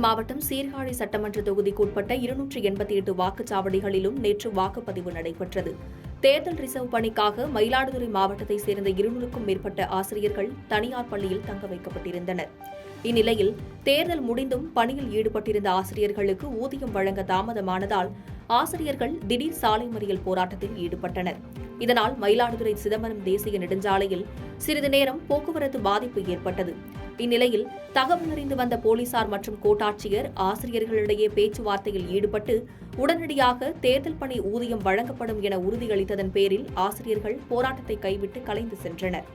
மாவட்டம் சீர்காழி சட்டமன்ற தொகுதிக்குட்பட்ட 288 வாக்குச்சாவடிகளிலும் நேற்று வாக்குப்பதிவு நடைபெற்றது. தேர்தல் ரிசர்வ் பணிக்காக மயிலாடுதுறை மாவட்டத்தைச் சேர்ந்த 200க்கும் மேற்பட்ட ஆசிரியர்கள் தனியார் பள்ளியில் தங்க வைக்கப்பட்டிருந்தனர். இந்நிலையில் தேர்தல் முடிந்தும் பணியில் ஈடுபட்டிருந்த ஆசிரியர்களுக்கு ஊதியம் வழங்க தாமதமானதால் ஆசிரியர்கள் திடீர் சாலை மறியல் போராட்டத்தில் ஈடுபட்டனர். இதனால் மயிலாடுதுறை சிதம்பரம் தேசிய நெடுஞ்சாலையில் சிறிது நேரம் போக்குவரத்து பாதிப்பு ஏற்பட்டது. இந்நிலையில் தகவல் அறிந்து வந்த போலீசார் மற்றும் கோட்டாட்சியர் ஆசிரியர்களிடையே பேச்சுவார்த்தையில் ஈடுபட்டு உடனடியாக தேர்தல் பணி ஊதியம் வழங்கப்படும் என உறுதியளித்ததன் பேரில் ஆசிரியர்கள் போராட்டத்தை கைவிட்டு கலைந்து சென்றனர்.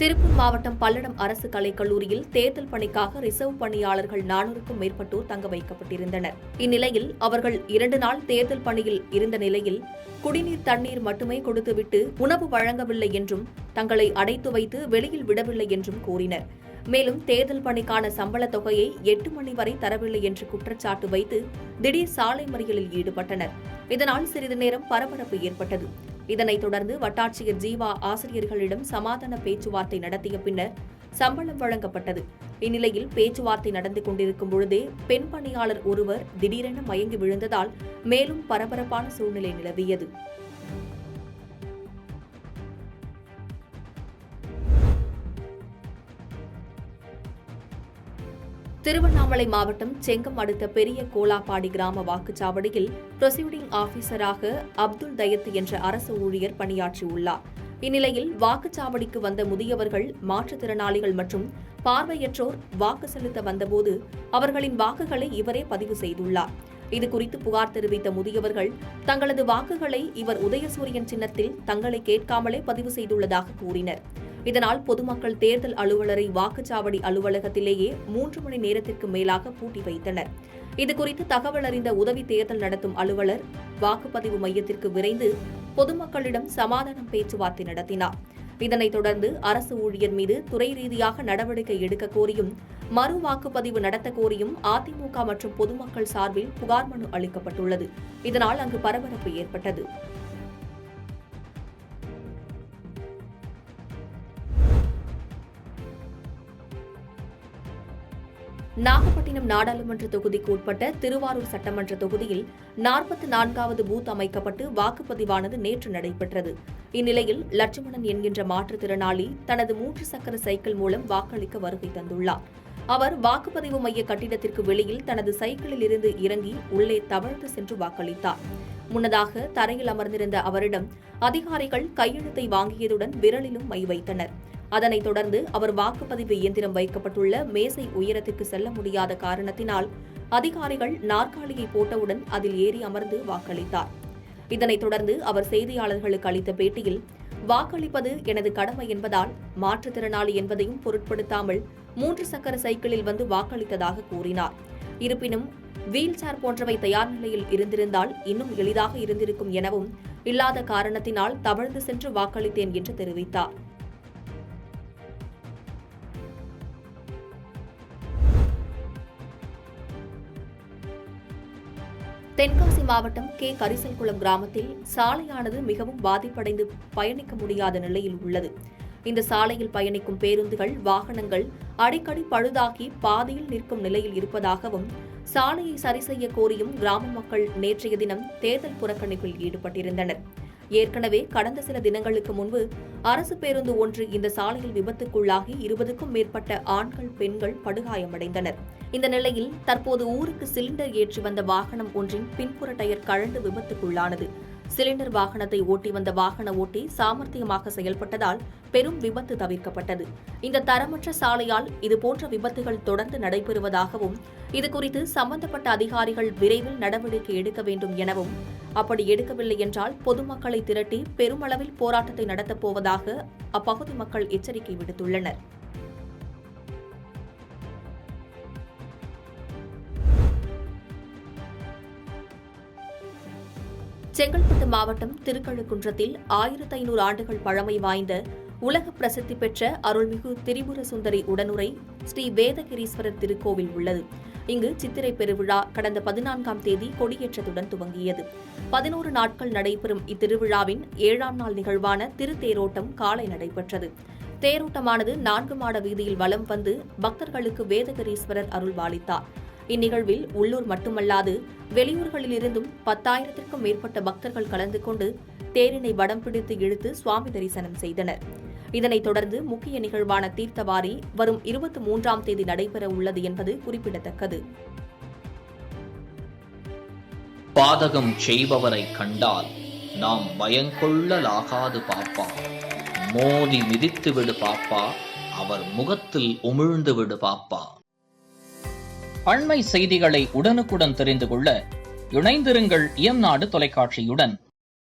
திருப்பூர் மாவட்டம் பல்லடம் அரசு கலைக்கல்லூரியில் தேர்தல் பணிக்காக ரிசர்வ் பணியாளர்கள் 400க்கும் மேற்பட்டோர் தங்க வைக்கப்பட்டிருந்தனர். இந்நிலையில் அவர்கள் 2 நாள் தேர்தல் பணியில் இருந்த நிலையில் குடிநீர் தண்ணீர் மட்டுமே கொடுத்துவிட்டு உணவு வழங்கவில்லை என்றும் தங்களை அடைத்து வைத்து வெளியில் விடவில்லை என்றும் கூறினர். மேலும் தேர்தல் பணிக்கான சம்பள தொகையை 8 மணி வரை தரவில்லை என்று குற்றச்சாட்டு வைத்து திடீர் சாலை மறியலில் ஈடுபட்டனர். இதனால் சிறிது நேரம் பரபரப்பு ஏற்பட்டது. இதனைத் தொடர்ந்து வட்டாட்சியர் ஜீவா ஆசிரியர்களிடம் சமாதான பேச்சுவார்த்தை நடத்திய பின்னர் சம்பளம் வழங்கப்பட்டது. இந்நிலையில் பேச்சுவார்த்தை நடந்து கொண்டிருக்கும் பொழுதே பெண் பணியாளர் ஒருவர் திடீரென மயங்கி விழுந்ததால் மேலும் பரபரப்பான சூழ்நிலை நிலவியது. திருவண்ணாமலை மாவட்டம் செங்கம் அடுத்த பெரிய கோலாப்பாடி கிராம வாக்குச்சாவடியில் ப்ரொசீடிங் ஆபீசராக அப்துல் தயத் என்ற அரசு ஊழியர் பணியாற்றியுள்ளார். இந்நிலையில் வாக்குச்சாவடிக்கு வந்த முதியவர்கள், மாற்றுத்திறனாளிகள் மற்றும் பார்வையற்றோர் வாக்கு செலுத்த வந்தபோது அவர்களின் வாக்குகளை இவரே பதிவு செய்துள்ளார். இதுகுறித்து புகார் தெரிவித்த முதியவர்கள் தங்களது வாக்குகளை இவர் உதயசூரியன் சின்னத்தில் தங்களை கேட்காமலே பதிவு செய்துள்ளதாக கூறினர். இதனால் பொதுமக்கள் தேர்தல் அலுவலரை வாக்குச்சாவடி அலுவலகத்திலேயே 3 மணி நேரத்திற்கு மேலாக பூட்டி வைத்தனர். இதுகுறித்து தகவல் அறிந்த உதவி தேர்தல் நடத்தும் அலுவலர் வாக்குப்பதிவு மையத்திற்கு விரைந்து பொதுமக்களிடம் சமாதானம் பேச்சுவார்த்தை நடத்தினார். இதனைத் தொடர்ந்து அரசு ஊழியர் மீது துறை ரீதியாக நடவடிக்கை எடுக்க கோரியும் மறு வாக்குப்பதிவு நடத்த கோரியும் அதிமுக மற்றும் பொதுமக்கள் சார்பில் புகார் மனு அளிக்கப்பட்டுள்ளது. இதனால் அங்கு பரபரப்பு ஏற்பட்டது. நாகப்பட்டினம் நாடாளுமன்ற தொகுதிக்கு உட்பட்ட திருவாரூர் சட்டமன்ற தொகுதியில் 44வது பூத் அமைக்கப்பட்டு வாக்குப்பதிவானது நேற்று நடைபெற்றது. இந்நிலையில் லட்சுமணன் என்கின்ற மாற்றுத்திறனாளி தனது 3 சக்கர சைக்கிள் மூலம் வாக்களிக்க வருகை தந்துள்ளார். அவர் வாக்குப்பதிவு மைய கட்டிடத்திற்கு வெளியில் தனது சைக்கிளில் இருந்து இறங்கி உள்ளே தவழ்ந்து சென்று வாக்களித்தார். முன்னதாக தரையில் அமர்ந்திருந்த அவரிடம் அதிகாரிகள் கையெழுத்தை வாங்கியதுடன் விரலிலும் மை வைத்தனர். அதனைத் தொடர்ந்து அவர் வாக்குப்பதிவு இயந்திரம் வைக்கப்பட்டுள்ள மேசை உயரத்திற்கு செல்ல முடியாத காரணத்தினால் அதிகாரிகள் நாற்காலியை போட்டவுடன் அதில் ஏறி அமர்ந்து வாக்களித்தார். இதனைத் தொடர்ந்து அவர் செய்தியாளர்களுக்கு அளித்த பேட்டியில், வாக்களிப்பது எனது கடமை என்பதால் மாற்றுத்திறனாளி என்பதையும் பொருட்படுத்தாமல் 3 சக்கர சைக்கிளில் வந்து வாக்களித்ததாக கூறினார். இருப்பினும் வீல் சேர் போன்றவை தயார் நிலையில் இருந்திருந்தால் இன்னும் எளிதாக இருந்திருக்கும் எனவும், இல்லாத காரணத்தினால் தவழ்ந்து சென்று வாக்களித்தேன் என்று தெரிவித்தார். தென்காசி மாவட்டம் கரிசல்குளம் கிராமத்தில் சாலையானது மிகவும் பாதிப்படைந்து பயணிக்க முடியாத நிலையில் உள்ளது. இந்த சாலையில் பயணிக்கும் பேருந்துகள், வாகனங்கள் அடிக்கடி பழுதாகி பாதியில் நிற்கும் நிலையில் இருப்பதாகவும், சாலையை சரி செய்ய கோரியும் கிராம மக்கள் நேற்றைய தினம் தேர்தல் புறக்கணிப்பில் ஈடுபட்டிருந்தனர். ஏற்கனவே கடந்த சில தினங்களுக்கு முன்பு அரசு பேருந்து ஒன்று இந்த சாலையில் விபத்துக்குள்ளாகி 20க்கும் மேற்பட்ட ஆண்கள், பெண்கள் படுகாயமடைந்தனர். இந்த நிலையில் தற்போது ஊருக்கு சிலிண்டர் ஏற்றி வந்த வாகனம் ஒன்றின் பின்புற டயர் கழண்டு விபத்துக்குள்ளானது. சிலிண்டர் வாகனத்தை ஓட்டி வந்த வாகன ஓட்டி சாமர்த்தியமாக செயல்பட்டதால் பெரும் விபத்து தவிர்க்கப்பட்டது. இந்த தரமற்ற சாலையால் இதுபோன்ற விபத்துகள் தொடர்ந்து நடைபெறுவதாகவும், இதுகுறித்து சம்பந்தப்பட்ட அதிகாரிகள் விரைவில் நடவடிக்கை எடுக்க வேண்டும் எனவும், அப்படி எடுக்கவில்லை என்றால் பொதுமக்களை திரட்டி பெருமளவில் போராட்டத்தை நடத்தப் போவதாக அப்பகுதி மக்கள் எச்சரிக்கை விடுத்துள்ளனர். செங்கல்பட்டு மாவட்டம் திருக்கழுக்குன்றத்தில் 1500 ஆண்டுகள் பழமை வாய்ந்த உலக பிரசித்தி பெற்ற அருள்மிகு திரிபுர சுந்தரி உடனுரை ஸ்ரீ வேதகிரீஸ்வரர் திருக்கோவில் உள்ளது. இங்கு சித்திரை பெருவிழா கடந்த 14ஆம் தேதி கொடியேற்றத்துடன் துவங்கியது. 11 நாட்கள் நடைபெறும் இத்திருவிழாவின் 7ஆம் நாள் நிகழ்வான திருத்தேரோட்டம் காலை நடைபெற்றது. தேரோட்டமானது 4 மாட வீதியில் வலம் வந்து பக்தர்களுக்கு வேதகிரீஸ்வரர் அருள்பாலித்தார். இந்நிகழ்வில் உள்ளூர் மட்டுமல்லாது வெளியூர்களிலிருந்தும் 10,000த்திற்கும் மேற்பட்ட பக்தர்கள் கலந்து கொண்டு தேரினை வடம் பிடித்து இழுத்து சுவாமி தரிசனம் செய்தனர். இதனைத் தொடர்ந்து முக்கிய நிகழ்வான தீர்த்தவாரி வரும் 23ஆம் தேதி நடைபெற உள்ளது என்பது குறிப்பிடத்தக்கது. பாதகம் செய்பவரை கண்டால் நாம் பயங்கொள்ளலாகாது பாப்பா, மோதி மிதித்து விடு பாப்பா, அவர் முகத்தில் உமிழ்ந்து விடு பாப்பா. அண்மை செய்திகளை உடனுக்குடன் தெரிந்து கொள்ள இணைந்திருங்கள் இயம்நாடு தொலைக்காட்சியுடன்.